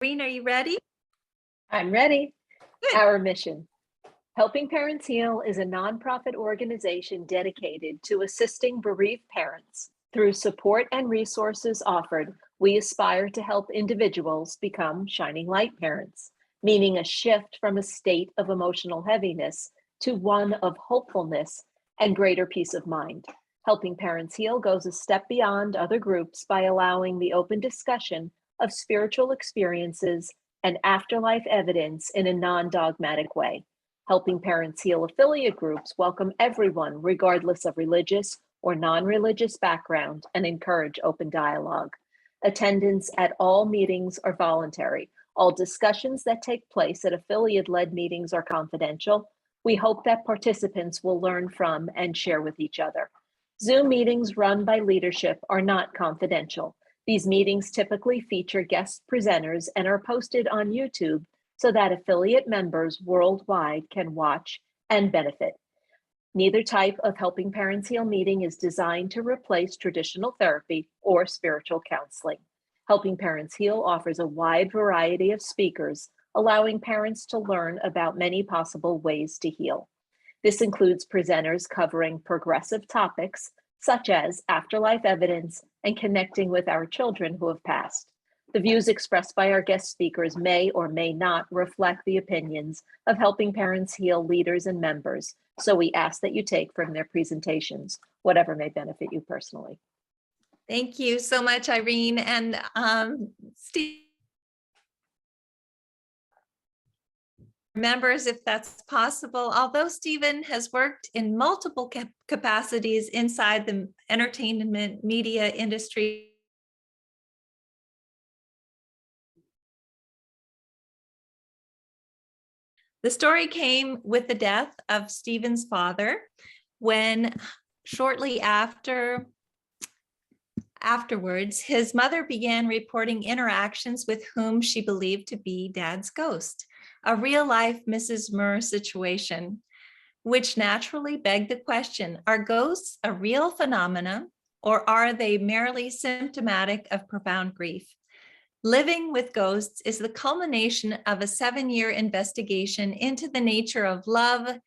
Irene, are you ready? I'm ready. Good. Our mission. Helping Parents Heal is a nonprofit organization dedicated to assisting bereaved parents. Through support and resources offered, we aspire to help individuals become shining light parents, meaning a shift from a state of emotional heaviness to one of hopefulness and greater peace of mind. Helping Parents Heal goes a step beyond other groups by allowing the open discussion of spiritual experiences and afterlife evidence in a non dogmatic way. Helping Parents Heal affiliate groups welcome everyone, regardless of religious or non religious background, and encourage open dialogue. Attendance at all meetings are voluntary. All discussions that take place at affiliate led meetings are confidential. We hope that participants will learn from and share with each other. Zoom meetings run by leadership are not confidential. These meetings typically feature guest presenters and are posted on YouTube so that affiliate members worldwide can watch and benefit. Neither type of Helping Parents Heal meeting is designed to replace traditional therapy or spiritual counseling. Helping Parents Heal offers a wide variety of speakers, allowing parents to learn about many possible ways to heal. This includes presenters covering progressive topics such as afterlife evidence and connecting with our children who have passed. The views expressed by our guest speakers may or may not reflect the opinions of Helping Parents Heal leaders and members, so we ask that you take from their presentations whatever may benefit you personally. Thank you so much, Irene. And Steve, members, if that's possible, although Stephen has worked in multiple capacities inside the entertainment media industry, the story came with the death of Stephen's father when shortly afterwards, his mother began reporting interactions with whom she believed to be Dad's ghost, a real-life Mrs. Murr situation, which naturally begged the question, are ghosts a real phenomenon, or are they merely symptomatic of profound grief? Living with Ghosts is the culmination of a 7-year investigation into the nature of love,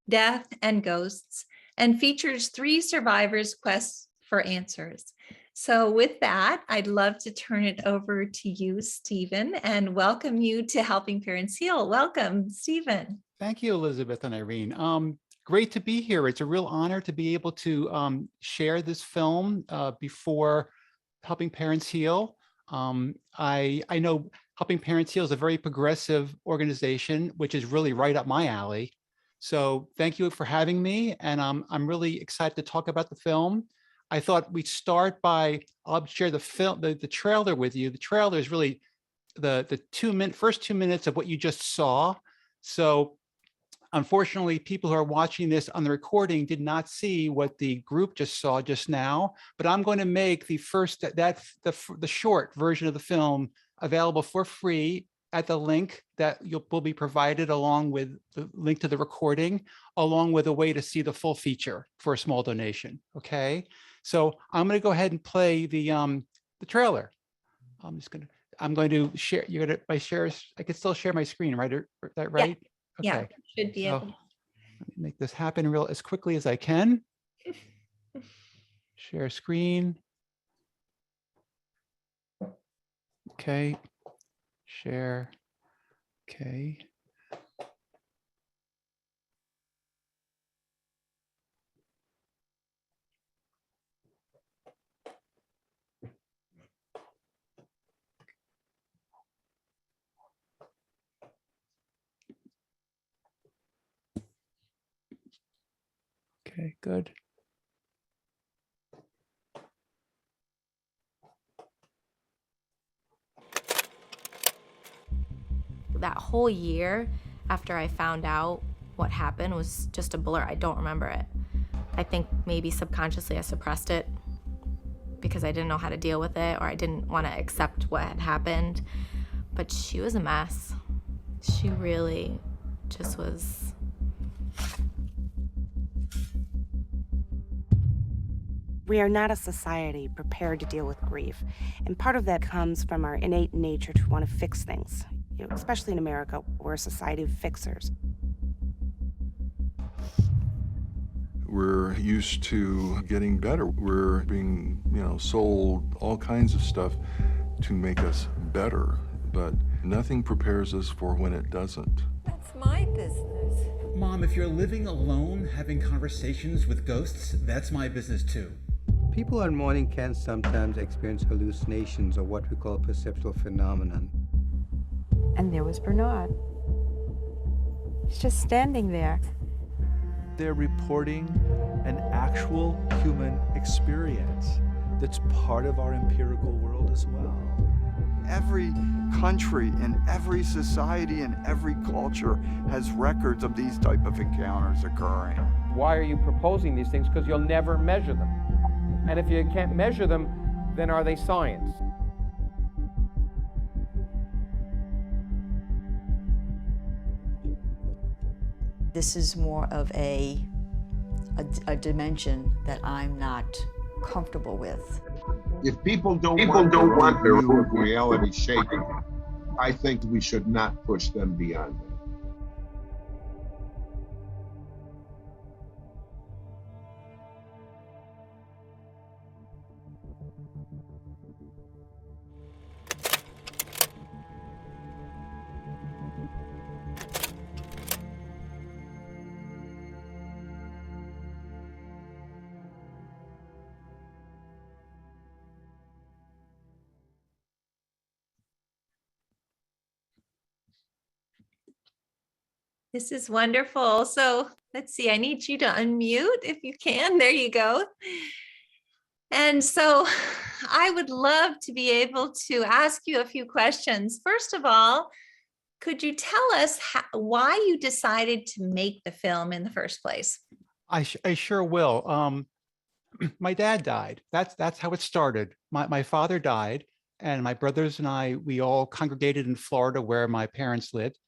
death, and ghosts, and features 3 survivors' quests for answers. So with that, I'd love to turn it over to you, Stephen, and welcome you to Helping Parents Heal. Welcome, Stephen. Thank you, Elizabeth and Irene. Great to be here. It's a real honor to be able to share this film before Helping Parents Heal. I know Helping Parents Heal is a very progressive organization, which is really right up my alley. So thank you for having me. And I'm really excited to talk about the film. I thought we'd start by, I'll share the film, the trailer with you. The trailer is really the first 2 minutes of what you just saw. So unfortunately, people who are watching this on the recording did not see what the group just saw just now, but I'm going to make the short version of the film available for free at the link that will be provided along with the link to the recording, along with a way to see the full feature for a small donation. Okay, so I'm going to go ahead and play the trailer. I'm going to share. I can still share my screen, right? Is that right? Yeah. Okay. Yeah, should be able. Let me make this happen as quickly as I can. Share screen. Okay. Share. Okay. Okay, good. That whole year after I found out what happened was just a blur. I don't remember it. I think maybe subconsciously I suppressed it because I didn't know how to deal with it, or I didn't want to accept what had happened. But she was a mess. She really just was. We are not a society prepared to deal with grief, and part of that comes from our innate nature to want to fix things. Especially in America, we're a society of fixers. We're used to getting better. We're being, sold all kinds of stuff to make us better, but nothing prepares us for when it doesn't. That's my business. Mom, if you're living alone, having conversations with ghosts, that's my business too. People on morning can sometimes experience hallucinations or what we call perceptual phenomenon. And there was Bernard. He's just standing there. They're reporting an actual human experience that's part of our empirical world as well. Every country and every society and every culture has records of these type of encounters occurring. Why are you proposing these things? Because you'll never measure them. And if you can't measure them, then are they science? This is more of a dimension that I'm not comfortable with. If people don't want their reality shaken, I think we should not push them beyond that. This is wonderful. So let's see, I need you to unmute if you can. There you go. And so I would love to be able to ask you a few questions. First of all, could you tell us why you decided to make the film in the first place? I sure will. My dad died. That's how it started. My father died, and my brothers and I, we all congregated in Florida where my parents lived.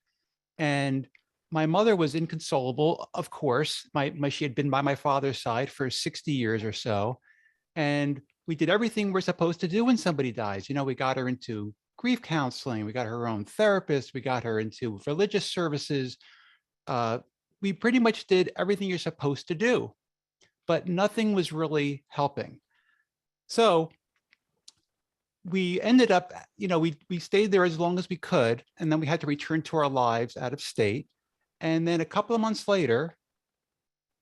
And my mother was inconsolable, of course. She had been by my father's side for 60 years or so. And we did everything we're supposed to do when somebody dies. We got her into grief counseling. We got her own therapist. We got her into religious services. We pretty much did everything you're supposed to do, but nothing was really helping. So we ended up, we stayed there as long as we could, and then we had to return to our lives out of state. And then a couple of months later,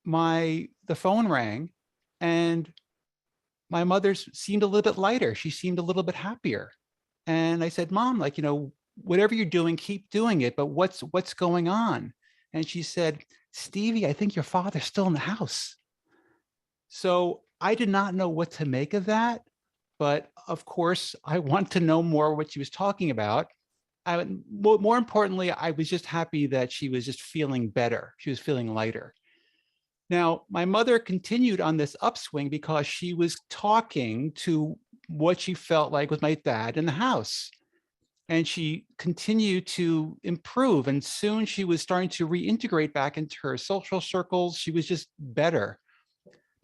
the phone rang, and my mother seemed a little bit lighter. She seemed a little bit happier. And I said, Mom, whatever you're doing, keep doing it, but what's going on? And she said, Stevie, I think your father's still in the house. So I did not know what to make of that. But of course, I want to know more what she was talking about. More importantly, I was just happy that she was just feeling better. She was feeling lighter. Now, my mother continued on this upswing because she was talking to what she felt like was my dad in the house. And she continued to improve. And soon she was starting to reintegrate back into her social circles. She was just better.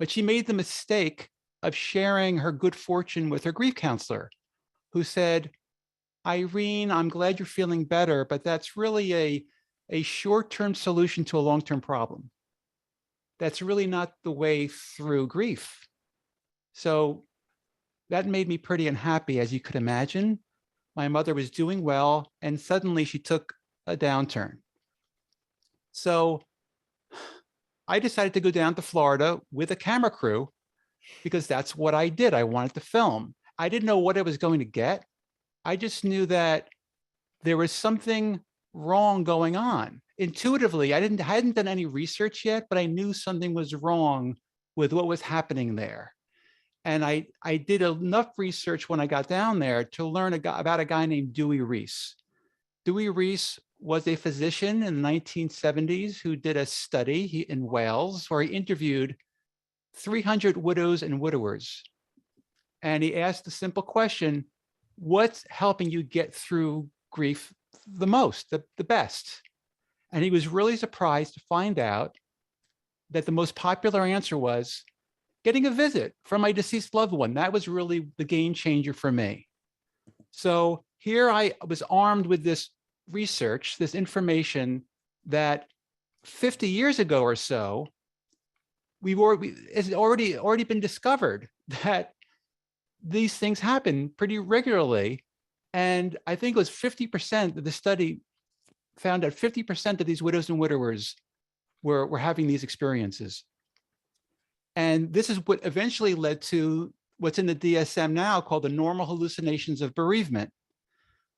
But she made the mistake of sharing her good fortune with her grief counselor, who said, Irene, I'm glad you're feeling better, but that's really a short-term solution to a long-term problem. That's really not the way through grief. So that made me pretty unhappy, as you could imagine. My mother was doing well, and suddenly she took a downturn. So I decided to go down to Florida with a camera crew because that's what I did. I wanted to film. I didn't know what I was going to get. I just knew that there was something wrong going on. Intuitively, I hadn't done any research yet, but I knew something was wrong with what was happening there. And I did enough research when I got down there to learn about a guy named Dewey Rees. Dewey Rees was a physician in the 1970s who did a study in Wales where he interviewed 300 widows and widowers. And he asked the simple question, what's helping you get through grief the most, the best? And he was really surprised to find out that the most popular answer was, getting a visit from my deceased loved one. That was really the game changer for me. So here I was armed with this research, this information that 50 years ago or so, it's already been discovered that these things happen pretty regularly. And I think it was 50% of the study found that 50% of these widows and widowers were having these experiences. And this is what eventually led to what's in the DSM now called the normal hallucinations of bereavement.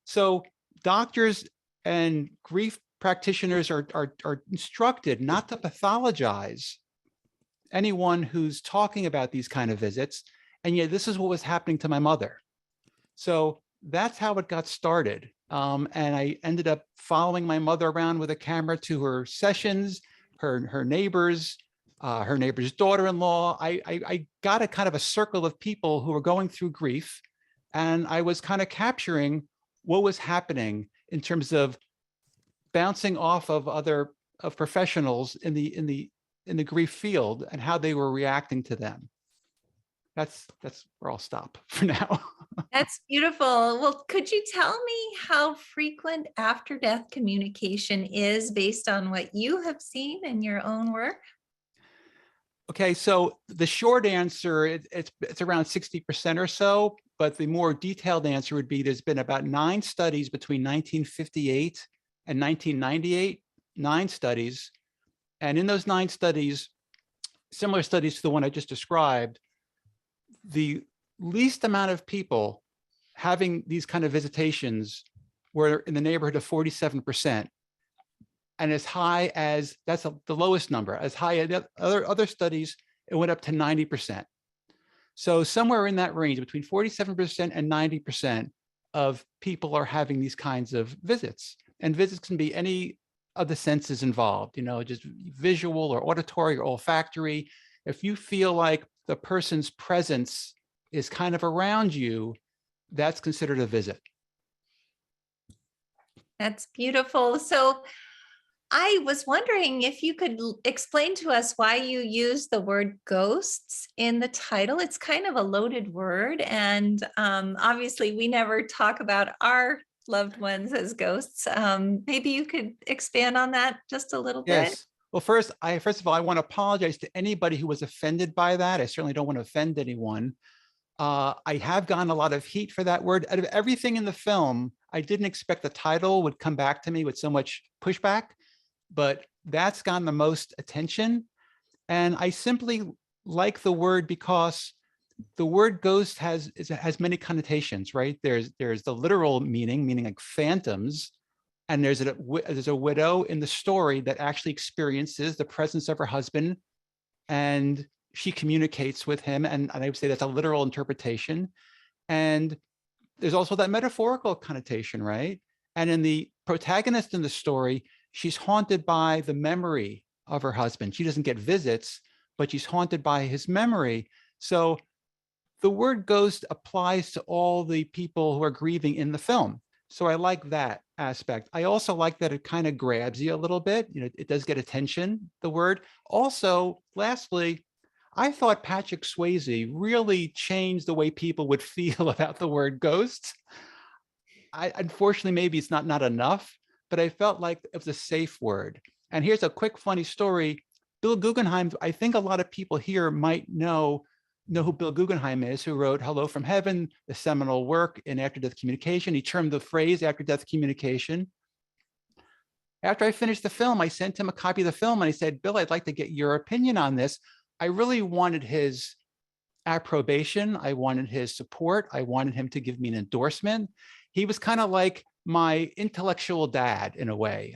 So doctors and grief practitioners are instructed not to pathologize anyone who's talking about these kind of visits. And yet this is what was happening to my mother. So that's how it got started. And I ended up following my mother around with a camera to her sessions, her neighbors, her neighbor's daughter-in-law. I got a kind of a circle of people who were going through grief, and I was kind of capturing what was happening in terms of bouncing off of other professionals in the grief field and how they were reacting to them. That's where I'll stop for now. That's beautiful. Well, could you tell me how frequent after-death communication is based on what you have seen in your own work? Okay, so the short answer, it's around 60% or so, but the more detailed answer would be there's been about 9 studies between 1958 and 1998, 9 studies. And in those 9 studies, similar studies to the one I just described, the least amount of people having these kind of visitations were in the neighborhood of 47%. And as high as, that's the lowest number, as high as other studies, it went up to 90%. So somewhere in that range, between 47% and 90% of people are having these kinds of visits. And visits can be any of the senses involved, just visual or auditory or olfactory. If you feel like the person's presence is kind of around you, that's considered a visit. That's beautiful. So I was wondering if you could explain to us why you use the word ghosts in the title. It's kind of a loaded word. And obviously we never talk about our loved ones as ghosts. Maybe you could expand on that just a little bit. Yes. Well, first of all, I want to apologize to anybody who was offended by that. I certainly don't want to offend anyone. I have gotten a lot of heat for that word. Out of everything in the film, I didn't expect the title would come back to me with so much pushback, but that's gotten the most attention. And I simply like the word because the word ghost has many connotations, right? There's the literal meaning like phantoms, and there's a widow in the story that actually experiences the presence of her husband, and she communicates with him, and I would say that's a literal interpretation. And there's also that metaphorical connotation, right? And in the protagonist in the story, she's haunted by the memory of her husband. She doesn't get visits, but she's haunted by his memory. So the word ghost applies to all the people who are grieving in the film. So I like that aspect. I also like that it kind of grabs you a little bit. It does get attention, the word. Also, lastly, I thought Patrick Swayze really changed the way people would feel about the word ghost. Unfortunately, maybe it's not enough, but I felt like it was a safe word. And here's a quick funny story. Bill Guggenheim, I think a lot of people here might know who Bill Guggenheim is, who wrote Hello from Heaven, the seminal work in after-death communication. He termed the phrase after-death communication. After I finished the film, I sent him a copy of the film and I said, Bill, I'd like to get your opinion on this. I really wanted his approbation. I wanted his support. I wanted him to give me an endorsement. He was kind of like my intellectual dad in a way.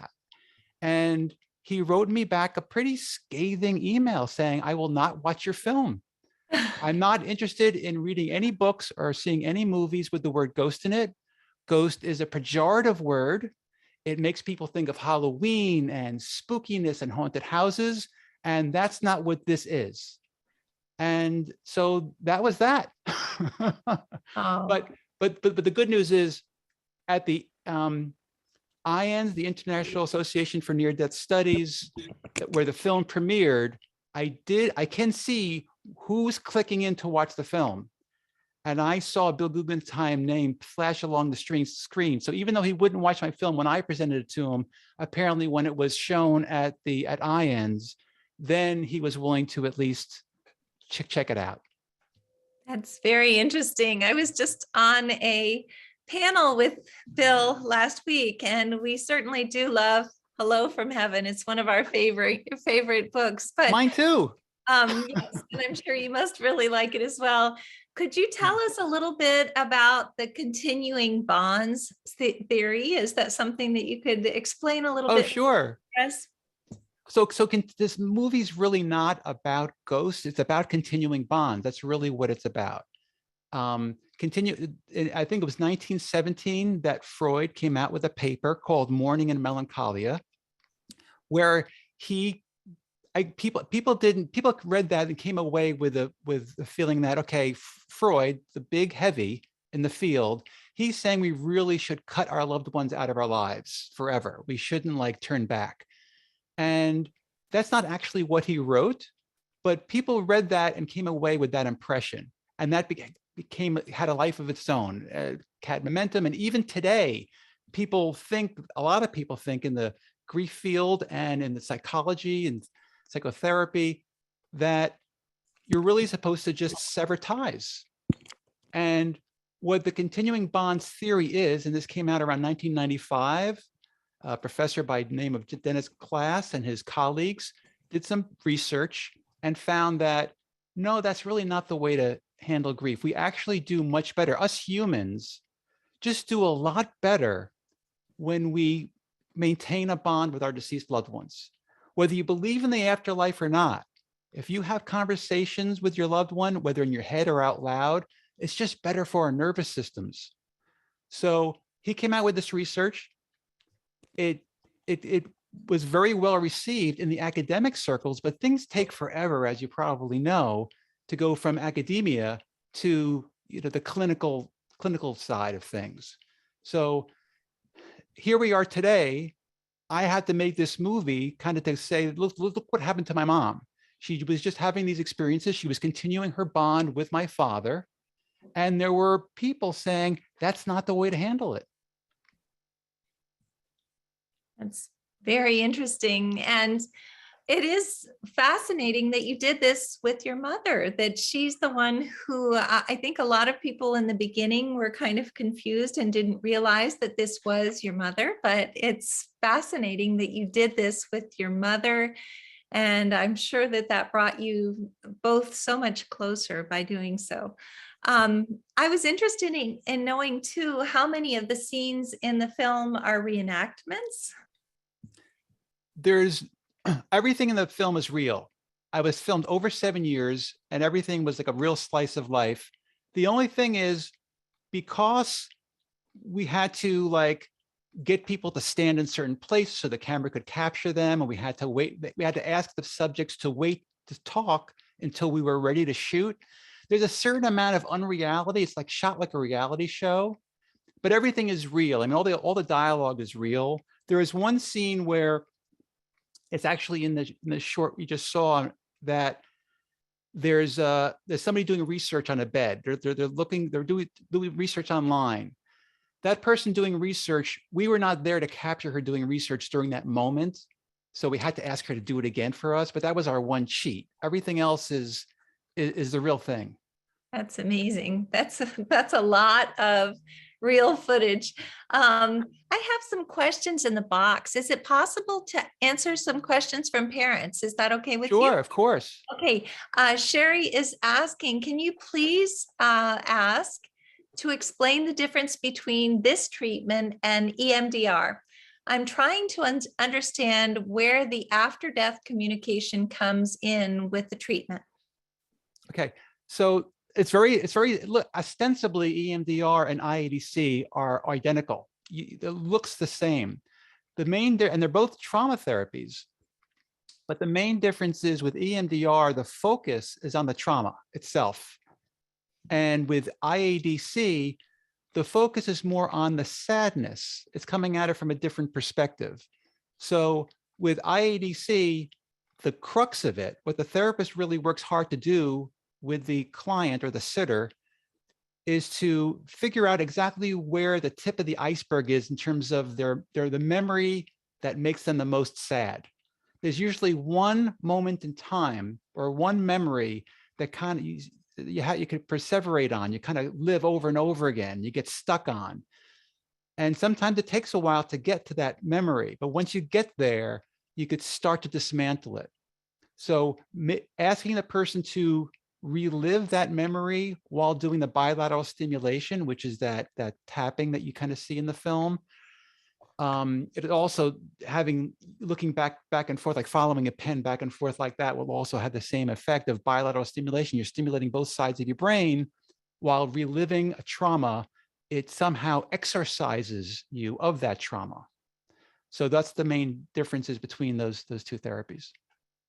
And he wrote me back a pretty scathing email saying, I will not watch your film. I'm not interested in reading any books or seeing any movies with the word ghost in it. Ghost is a pejorative word. It makes people think of Halloween and spookiness and haunted houses. And that's not what this is. And so that was that. Oh. But the good news is at the IANS, the International Association for Near-Death Studies, where the film premiered, I can see who's clicking in to watch the film? And I saw Bill Guggenheim name flash along the screen. So even though he wouldn't watch my film when I presented it to him, apparently when it was shown at IANS, then he was willing to at least check it out. That's very interesting. I was just on a panel with Bill last week, and we certainly do love Hello from Heaven. It's one of our favorite books. But mine too. Yes, and I'm sure you must really like it as well. Could you tell us a little bit about the continuing bonds theory? Is that something that you could explain a little bit? Oh, sure. Yes. So this movie's really not about ghosts. It's about continuing bonds. That's really what it's about. I think it was 1917 that Freud came out with a paper called Mourning and Melancholia, where people read that and came away with the feeling that, okay, Freud, the big heavy in the field, he's saying we really should cut our loved ones out of our lives forever. We shouldn't like turn back. And that's not actually what he wrote, but people read that and came away with that impression. And that had a life of its own, had momentum. And even today, a lot of people think in the grief field and in the psychology and psychotherapy that you're really supposed to just sever ties. And what the continuing bonds theory is, and this came out around 1995, a professor by the name of Dennis Klass and his colleagues did some research and found that, no, that's really not the way to handle grief. We actually do much better. Us humans just do a lot better when we maintain a bond with our deceased loved ones. Whether you believe in the afterlife or not, if you have conversations with your loved one, whether in your head or out loud, it's just better for our nervous systems. So he came out with this research. It was very well received in the academic circles, but things take forever, as you probably know, to go from academia to the clinical side of things. So here we are today. I had to make this movie kind of to say, look what happened to my mom. She was just having these experiences. She was continuing her bond with my father. And there were people saying, that's not the way to handle it. That's very interesting. And it is fascinating that you did this with your mother, that she's the one who I think a lot of people in the beginning were kind of confused and didn't realize that this was your mother, but it's fascinating that you did this with your mother. And I'm sure that brought you both so much closer by doing so. I was interested in knowing too, how many of the scenes in the film are reenactments? Everything in the film is real. I was filmed over 7 years and everything was like a real slice of life. The only thing is, because we had to get people to stand in certain places so the camera could capture them, and we had to ask the subjects to wait to talk until we were ready to shoot. There's a certain amount of unreality. It's like shot like a reality show, but everything is real. I mean, all the dialogue is real. There is one scene where it's actually in the short we just saw that there's somebody doing research on a bed. They're doing research online. That person doing research, we were not there to capture her doing research during that moment, so we had to ask her to do it again for us. But that was our one cheat. Everything else is the real thing. That's amazing. That's a lot of real footage. I have some questions in the box. Is it possible to answer some questions from parents? Is that okay with you? Sure, of course. Okay. Sherry is asking, can you please ask to explain the difference between this treatment and EMDR? I'm trying to understand where the after-death communication comes in with the treatment. Okay, so look, ostensibly EMDR and IADC are identical. It looks the same. And they're both trauma therapies, but the main difference is with EMDR, the focus is on the trauma itself. And with IADC, the focus is more on the sadness. It's coming at it from a different perspective. So with IADC, the crux of it, what the therapist really works hard to do with the client or the sitter is to figure out exactly where the tip of the iceberg is in terms of the memory that makes them the most sad. There's usually one moment in time or one memory that kind of you could perseverate on, you kind of live over and over again, you get stuck on. And sometimes it takes a while to get to that memory, but once you get there, you could start to dismantle it. So asking the person to relive that memory while doing the bilateral stimulation, which is that tapping that you kind of see in the film. It also looking back and forth, like following a pen back and forth like that will also have the same effect of bilateral stimulation. You're stimulating both sides of your brain while reliving a trauma. It somehow exorcises you of that trauma. So that's the main differences between those two therapies.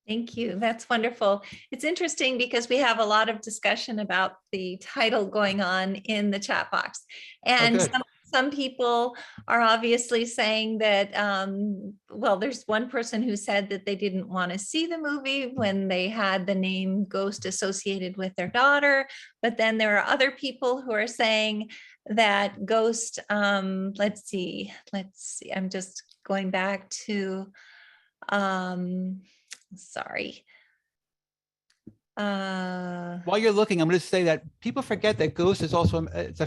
Thank you. That's wonderful. It's interesting because we have a lot of discussion about the title going on in the chat box. And some people are obviously saying that, well, there's one person who said that they didn't want to see the movie when they had the name Ghost associated with their daughter. But then there are other people who are saying that Ghost, let's see, I'm just going back to, sorry. While you're looking, I'm going to say that people forget that ghost is also it's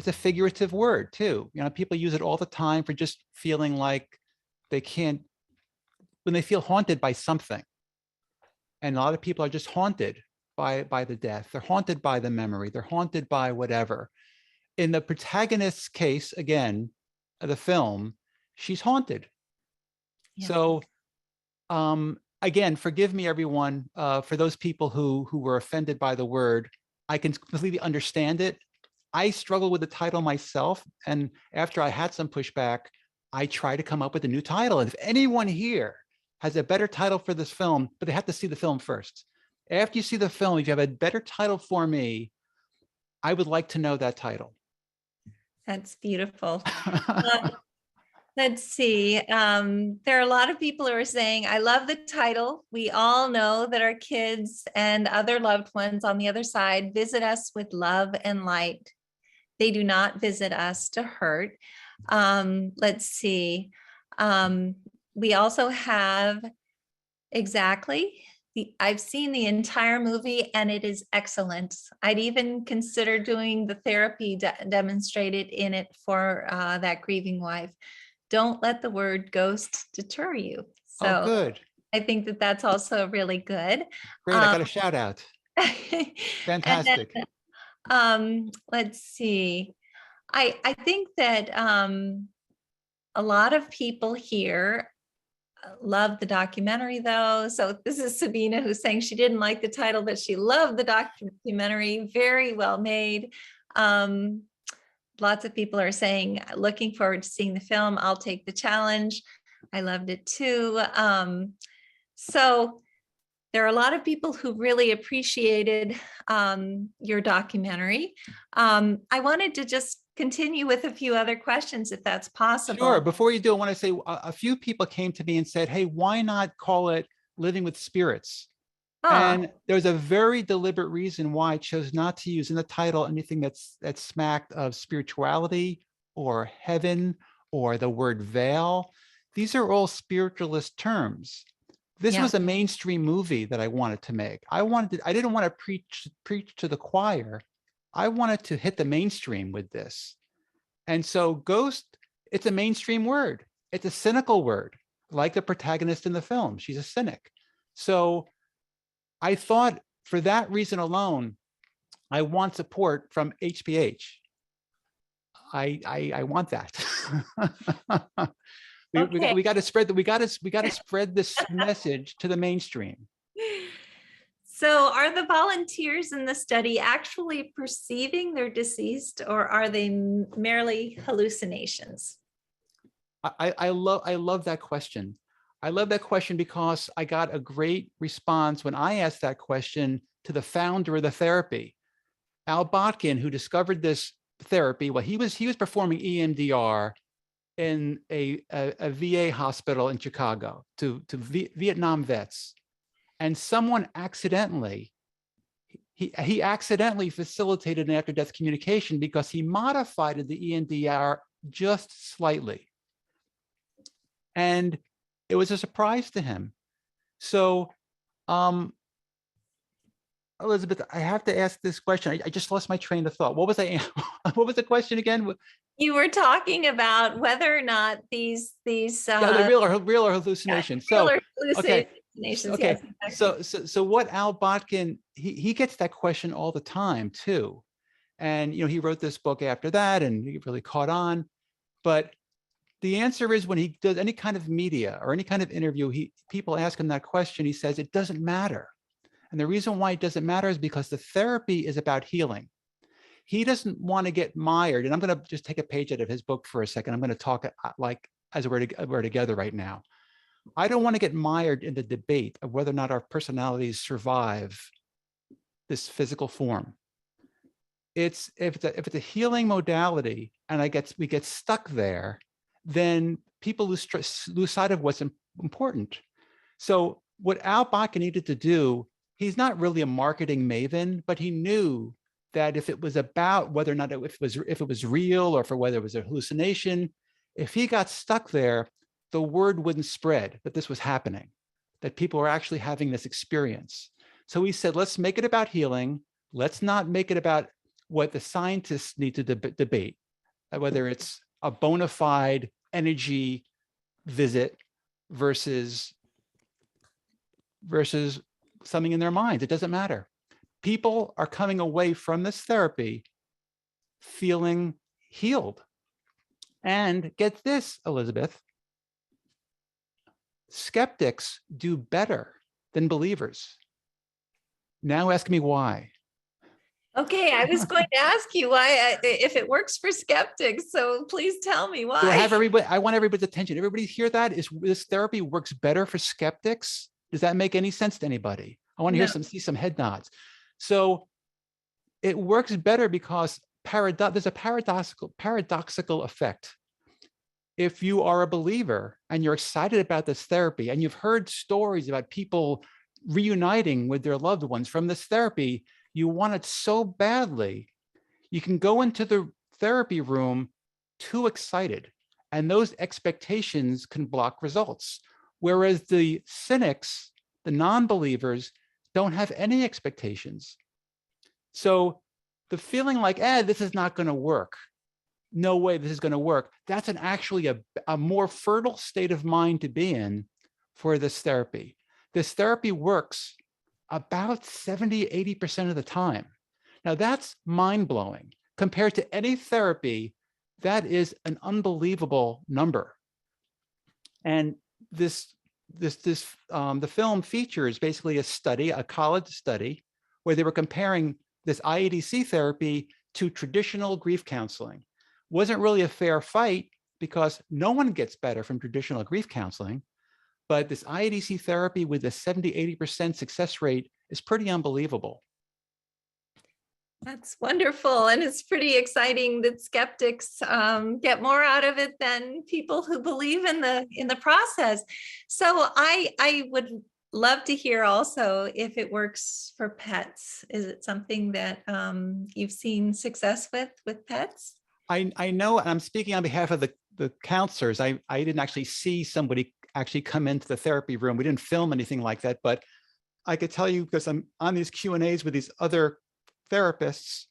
a figurative word too. You know, people use it all the time for just feeling like they can't, when they feel haunted by something. And a lot of people are just haunted by the death. They're haunted by the memory. They're haunted by whatever. In the protagonist's case, again, of the film, she's haunted. Yeah. So, again, forgive me, everyone, for those people who were offended by the word. I can completely understand it. I struggle with the title myself, and after I had some pushback, I try to come up with a new title. And if anyone here has a better title for this film, but they have to see the film first. After you see the film, if you have a better title for me, I would like to know that title. That's beautiful. Let's see. There are a lot of people who are saying, I love the title. We all know that our kids and other loved ones on the other side visit us with love and light. They do not visit us to hurt. Let's see. We also have exactly. I've seen the entire movie and it is excellent. I'd even consider doing the therapy demonstrated in it for that grieving wife. Don't let the word ghost deter you. So good. I think that that's also really good. Great, I got a shout out. Fantastic. Then, let's see. I think that a lot of people here love the documentary though. So this is Sabina who's saying she didn't like the title, but she loved the documentary. Very well made. Lots of people are saying, looking forward to seeing the film. I'll take the challenge. I loved it too. So there are a lot of people who really appreciated your documentary. I wanted to just continue with a few other questions if that's possible. Sure. Before you do, I want to say a few people came to me and said, hey, why not call it Living with Spirits? And there's a very deliberate reason why I chose not to use in the title anything that's smacked of spirituality or heaven or the word veil. These are all spiritualist terms. This was a mainstream movie that I wanted to make. I didn't want to preach to the choir. I wanted to hit the mainstream with this. And so ghost, it's a mainstream word. It's a cynical word, like the protagonist in the film. She's a cynic. So I thought for that reason alone, I want support from HPH. I want that. we got to spread this message to the mainstream. So are the volunteers in the study actually perceiving they're deceased, or are they merely hallucinations? I love that question. I love that question because I got a great response when I asked that question to the founder of the therapy, Al Botkin, who discovered this therapy. Well, he was performing EMDR in a VA hospital in Chicago to Vietnam vets. And someone accidentally he accidentally facilitated an after-death communication because he modified the EMDR just slightly. And it was a surprise to him. So, Elizabeth, I have to ask this question. I just lost my train of thought. What was what was the question again? You were talking about whether or not these Yeah, the real or hallucination. real So, or hallucinations. okay. Yes, exactly. So what Al Botkin, he gets that question all the time too. And, you know, he wrote this book after that and he really caught on. But the answer is when he does any kind of media or any kind of interview, people ask him that question, he says, it doesn't matter. And the reason why it doesn't matter is because the therapy is about healing. He doesn't want to get mired. And I'm going to just take a page out of his book for a second. I'm going to talk like as we're together right now. I don't want to get mired in the debate of whether or not our personalities survive this physical form. If it's a healing modality and we get stuck there, then people lose sight of what's important. So what Al Botkin needed to do, he's not really a marketing maven, but he knew that if it was about whether or not if it was real or for whether it was a hallucination, if he got stuck there, the word wouldn't spread that this was happening, that people were actually having this experience. So he said, let's make it about healing. Let's not make it about what the scientists need to debate, whether it's a bona fide energy visit versus something in their minds. It doesn't matter. People are coming away from this therapy feeling healed. And get this, Elizabeth, skeptics do better than believers. Now ask me why. Okay, I was going to ask you why, if it works for skeptics. So please tell me why. So I want everybody's attention. Everybody hear that? Is this therapy works better for skeptics? Does that make any sense to anybody? I want to see some head nods. So it works better because there's a paradoxical effect. If you are a believer and you're excited about this therapy and you've heard stories about people reuniting with their loved ones from this therapy, you want it so badly, you can go into the therapy room too excited, and those expectations can block results. Whereas the cynics, the non-believers, don't have any expectations. So the feeling like, this is not going to work. No way this is going to work. That's actually a more fertile state of mind to be in for this therapy. This therapy works about 70, 80% of the time. Now that's mind-blowing. Compared to any therapy, that is an unbelievable number. And the film features basically a college study where they were comparing this IADC therapy to traditional grief counseling. Wasn't really a fair fight because no one gets better from traditional grief counseling, but this IADC therapy with a 70, 80% success rate is pretty unbelievable. That's wonderful. And it's pretty exciting that skeptics get more out of it than people who believe in the process. So I would love to hear also if it works for pets. Is it something that you've seen success with pets? I know, and I'm speaking on behalf of the counselors. I didn't actually see somebody actually come into the therapy room. We didn't film anything like that, but I could tell you because I'm on these Q&As with these other therapists,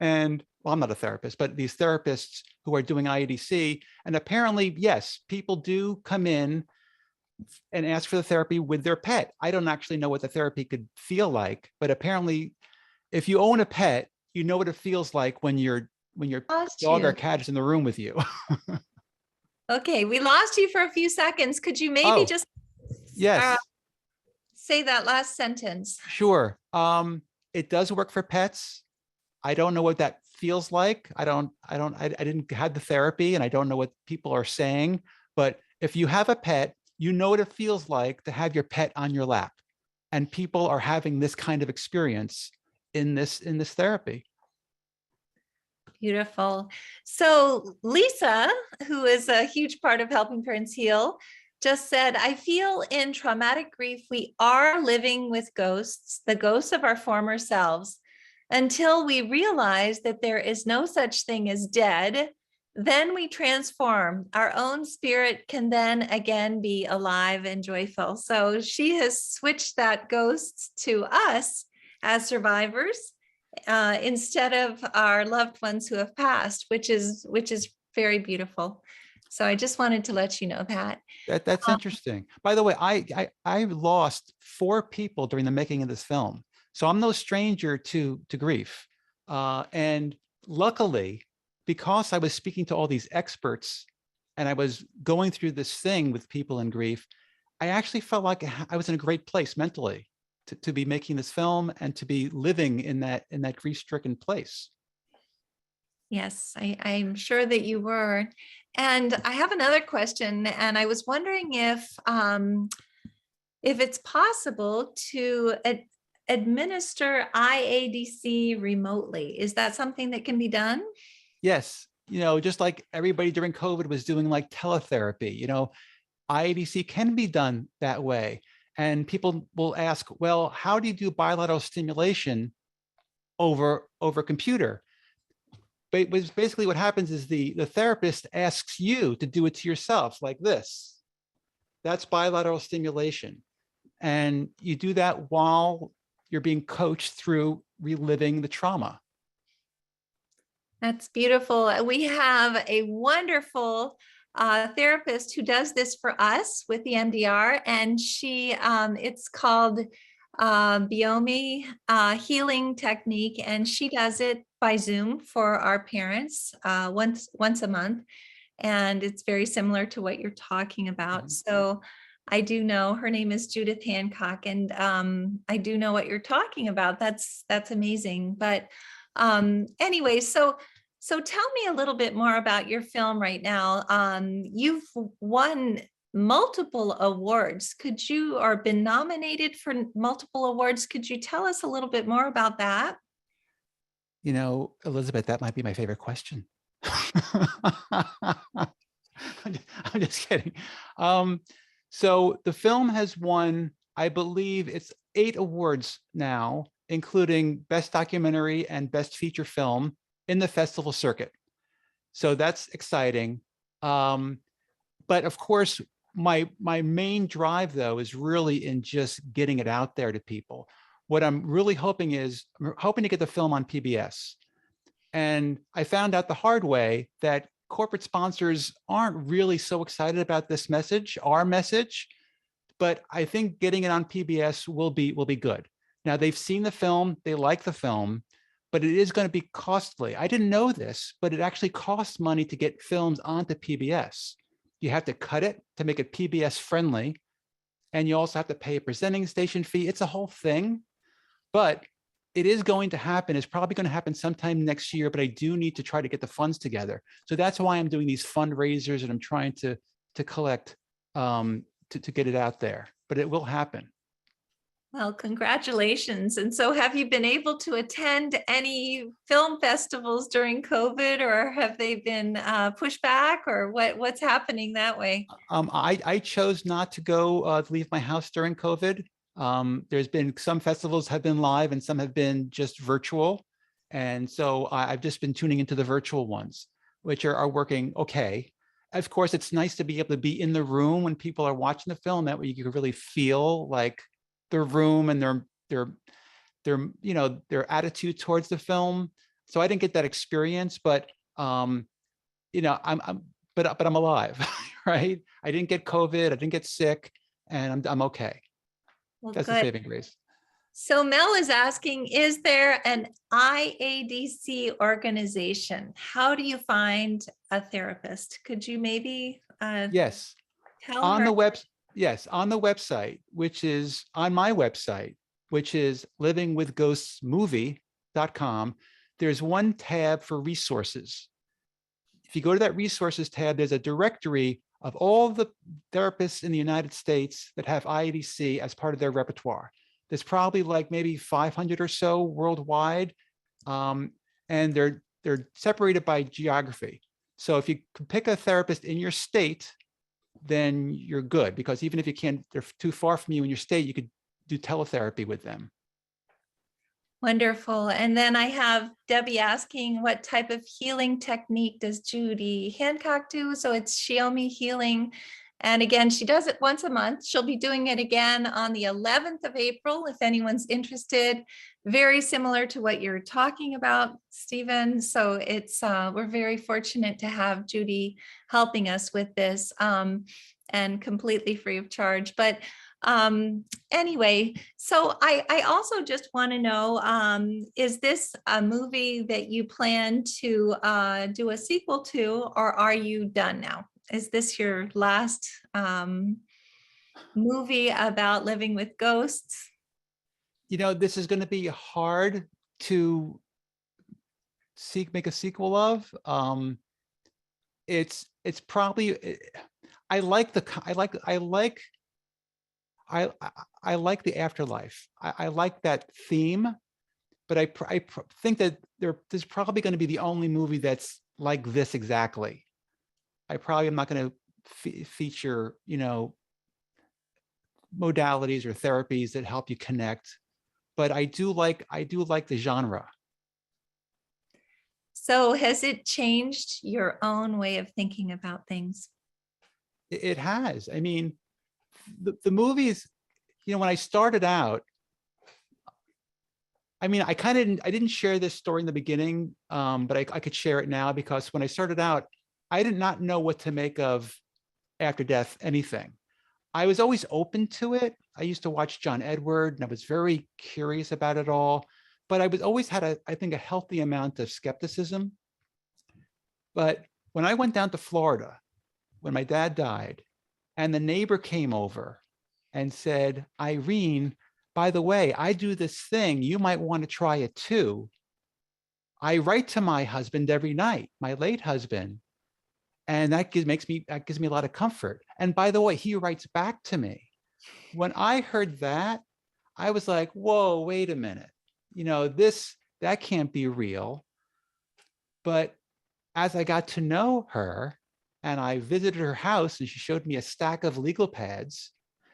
and well, I'm not a therapist, but these therapists who are doing IADC, and apparently, yes, people do come in and ask for the therapy with their pet. I don't actually know what the therapy could feel like, but apparently, if you own a pet, you know what it feels like when your dog or cat is in the room with you. Okay, we lost you for a few seconds. Could you maybe just say that last sentence? Sure. It does work for pets. I don't know what that feels like. I didn't have the therapy and I don't know what people are saying, but if you have a pet, you know what it feels like to have your pet on your lap, and people are having this kind of experience in this therapy. Beautiful. So Lisa, who is a huge part of Helping Parents Heal, just said, I feel in traumatic grief, we are living with ghosts, the ghosts of our former selves, until we realize that there is no such thing as dead. Then we transform. Our own spirit can then again be alive and joyful. So she has switched that ghosts to us as survivors instead of our loved ones who have passed, which is very beautiful. So I just wanted to let you know that. That's interesting. By the way, I lost 4 people during the making of this film, so I'm no stranger to grief. And luckily, because I was speaking to all these experts and I was going through this thing with people in grief, I actually felt like I was in a great place mentally to be making this film and to be living in that grief-stricken place. Yes, I'm sure that you were. And I have another question, and I was wondering if it's possible to administer IADC remotely. Is that something that can be done? Yes, just like everybody during COVID was doing like teletherapy, IADC can be done that way. And people will ask, well, how do you do bilateral stimulation over computer? But basically what happens is the therapist asks you to do it to yourself like this. That's bilateral stimulation. And you do that while you're being coached through reliving the trauma. That's beautiful. We have a wonderful therapist who does this for us with the MDR, and it's called Biomi healing technique, and she does it by Zoom for our parents once a month, and it's very similar to what you're talking about. So I do know her name is Judith Hancock, and I do know what you're talking about. That's amazing. But anyway, so tell me a little bit more about your film right now. You've won multiple awards. Or been nominated for multiple awards? Could you tell us a little bit more about that? Elizabeth, that might be my favorite question. I'm just kidding. So the film has won, I believe it's 8 awards now, including Best Documentary and Best Feature Film in the festival circuit. So that's exciting. But of course, my main drive, though, is really in just getting it out there to people. What I'm really hoping is, I'm hoping to get the film on PBS. And I found out the hard way that corporate sponsors aren't really so excited about this message, our message, but I think getting it on PBS will be good. Now, they've seen the film, they like the film, but it is going to be costly. I didn't know this, but it actually costs money to get films onto PBS. You have to cut it to make it PBS friendly, and you also have to pay a presenting station fee. It's a whole thing, but it is going to happen. It's probably going to happen sometime next year, but I do need to try to get the funds together. So that's why I'm doing these fundraisers, and I'm trying to collect to get it out there, but it will happen. Well, congratulations. And so have you been able to attend any film festivals during COVID, or have they been pushed back, or what's happening that way? I chose not to go leave my house during COVID. There's been some festivals have been live and some have been just virtual. And so I've just been tuning into the virtual ones, which are working okay. Of course, it's nice to be able to be in the room when people are watching the film. That way you can really feel like the room and their attitude towards the film. So I didn't get that experience, but I'm alive, right? I didn't get COVID, I didn't get sick, and I'm okay. Well, that's good. the saving grace. So Mel is asking, is there an IADC organization? How do you find a therapist? Could you maybe yes, tell on her? the web, yes, on the website, which is on my website, which is livingwithghostsmovie.com. There's one tab for resources. If you go to that resources tab, there's a directory of all the therapists in the United States that have IADC as part of their repertoire. There's probably like maybe 500 or so worldwide, and they're separated by geography. So if you can pick a therapist in your state, then you're good, because even if you can't, they're too far from you in your state, you could do teletherapy with them. Wonderful. And then I have Debbie asking, what type of healing technique does Judy Hancock do? So it's Shiomi healing. And again, she does it once a month. She'll be doing it again on the 11th of April, if anyone's interested. Very similar to what you're talking about, Stephen. So it's we're very fortunate to have Judy helping us with this, and completely free of charge. But anyway, so I also just want to know, is this a movie that you plan to do a sequel to, or are you done now? Is this your last movie about living with ghosts? You know, this is going to be hard to make a sequel of. It's probably, I like the afterlife. I like that theme, but I think that there's probably going to be the only movie that's like this exactly. I probably am not going to feature, you know, modalities or therapies that help you connect, but I do like the genre. So has it changed your own way of thinking about things? It has. I mean, the movies, you know, when I started out, I mean, I didn't share this story in the beginning, but I could share it now, because when I started out, I did not know what to make of after death anything. I was always open to it. I used to watch John Edward, and I was very curious about it all, but I was always had I think a healthy amount of skepticism. But when I went down to Florida, when my dad died, and the neighbor came over and said, Irene, by the way, I do this thing, you might want to try it too. I write to my husband every night, my late husband, and that gives me a lot of comfort. And by the way, he writes back to me. When I heard that, I was like, whoa, wait a minute. You know, that can't be real. But as I got to know her and I visited her house and she showed me a stack of legal pads.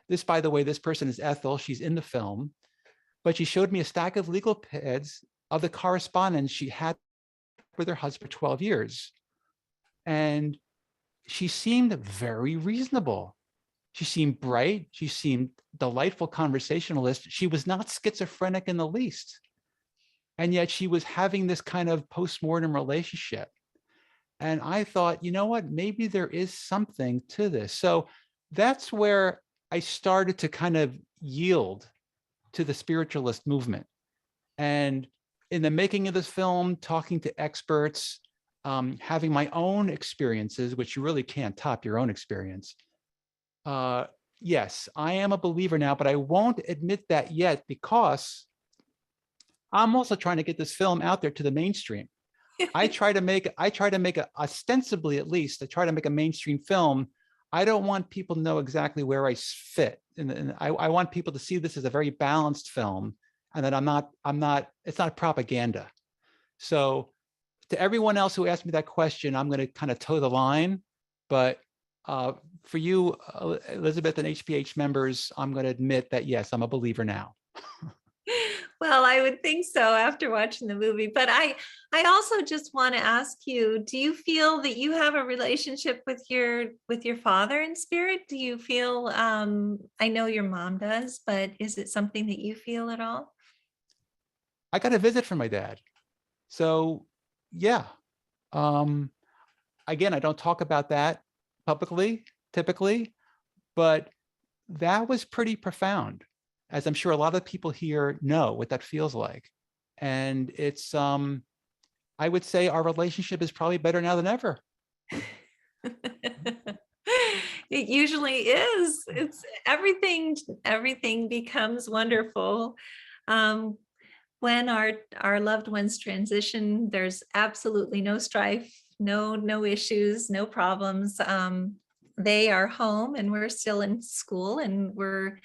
This, by the way, this person is Ethel. She's in the film. But she showed me a stack of legal pads of the correspondence she had with her husband for 12 years. And she seemed very reasonable. She seemed bright. She seemed delightful conversationalist. She was not schizophrenic in the least. And yet she was having this kind of postmortem relationship. And I thought, you know what, maybe there is something to this. So that's where I started to kind of yield to the spiritualist movement. And in the making of this film, talking to experts, having my own experiences, which you really can't top your own experience. Yes, I am a believer now, but I won't admit that yet, because I'm also trying to get this film out there to the mainstream. I try to make ostensibly, at least, I try to make a mainstream film. I don't want people to know exactly where I fit. And I want people to see this as a very balanced film, and that it's not propaganda. So to everyone else who asked me that question, I'm going to kind of toe the line. But for you, Elizabeth and HPH members, I'm going to admit that, yes, I'm a believer now. Well, I would think so after watching the movie. But I also just want to ask you, do you feel that you have a relationship with your father in spirit? Do you feel, I know your mom does, but is it something that you feel at all? I got a visit from my dad. So yeah. Again, I don't talk about that publicly, typically, but that was pretty profound, as I'm sure a lot of people here know what that feels like. And it's, I would say our relationship is probably better now than ever. It usually is. It's everything becomes wonderful. When our loved ones transition, there's absolutely no strife, no issues, no problems. They are home and we're still in school, and we're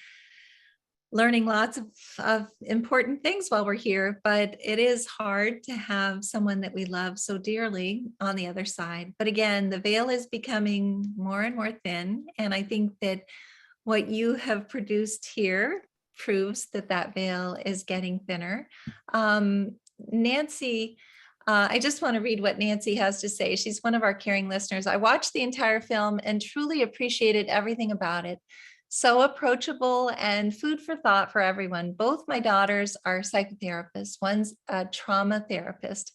learning lots of important things while we're here, but it is hard to have someone that we love so dearly on the other side. But again, the veil is becoming more and more thin. And I think that what you have produced here proves that that veil is getting thinner. Nancy, I just want to read what Nancy has to say. She's one of our caring listeners. I watched the entire film and truly appreciated everything about it. So approachable and food for thought for everyone. Both my daughters are psychotherapists. One's a trauma therapist.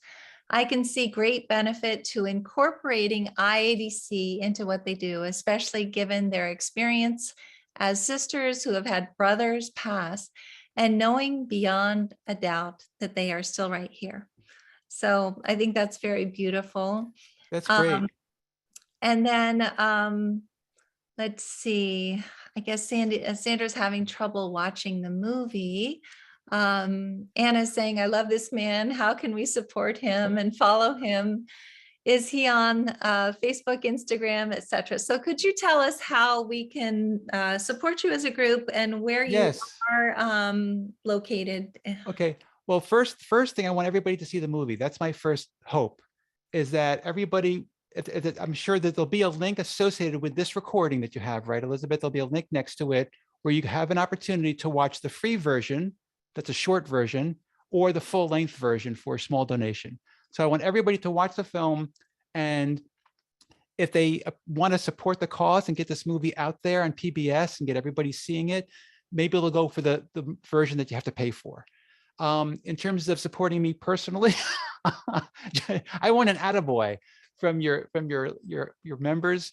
I can see great benefit to incorporating IADC into what they do, especially given their experience as sisters who have had brothers pass and knowing beyond a doubt that they are still right here. So I think that's very beautiful. That's great. And then let's see, I guess Sandra's having trouble watching the movie. Anna's saying, I love this man. How can we support him and follow him? Is he on Facebook, Instagram, etc.? So could you tell us how we can support you as a group and where you are located? Okay. Well, first thing, I want everybody to see the movie. That's my first hope, is that everybody, I'm sure that there'll be a link associated with this recording that you have, right, Elizabeth? There'll be a link next to it where you have an opportunity to watch the free version, that's a short version, or the full-length version for a small donation. So I want everybody to watch the film, and if they want to support the cause and get this movie out there on PBS and get everybody seeing it, maybe they'll go for the version that you have to pay for. In terms of supporting me personally, I want an attaboy from your members.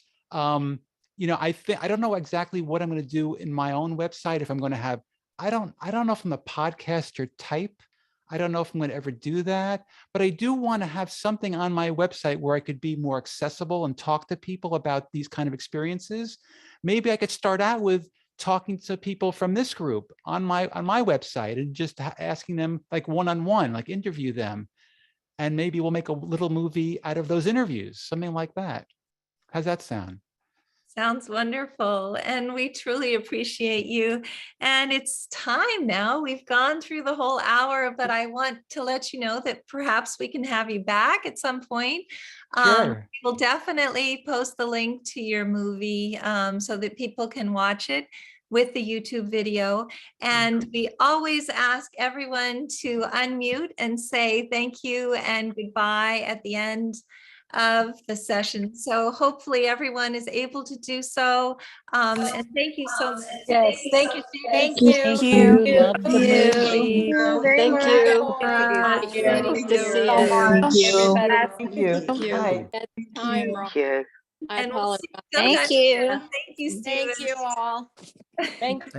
You know, I don't know exactly what I'm going to do in my own website. If I'm going to have, I don't know if I'm a podcaster type. I don't know if I'm going to ever do that, but I do want to have something on my website where I could be more accessible and talk to people about these kind of experiences. Maybe I could start out with talking to people from this group on my website and just asking them like one-on-one, like interview them. And maybe we'll make a little movie out of those interviews, something like that. How's that sound? Sounds wonderful. And we truly appreciate you. And it's time now. We've gone through the whole hour, but I want to let you know that perhaps we can have you back at some point. Sure. We'll definitely post the link to your movie so that people can watch it with the YouTube video. And we always ask everyone to unmute and say thank you and goodbye at the end of the session. So hopefully everyone is able to do so. And thank you so much. Yes, thank you. Thank you. Thank you. Love the movie. Thank you. Thank you. Nice to see you. Thank you. Thank you. Thank you. Thank you. And we'll see you Thank sometime. you. Thank you, Stephen. Thank you all. Thank you.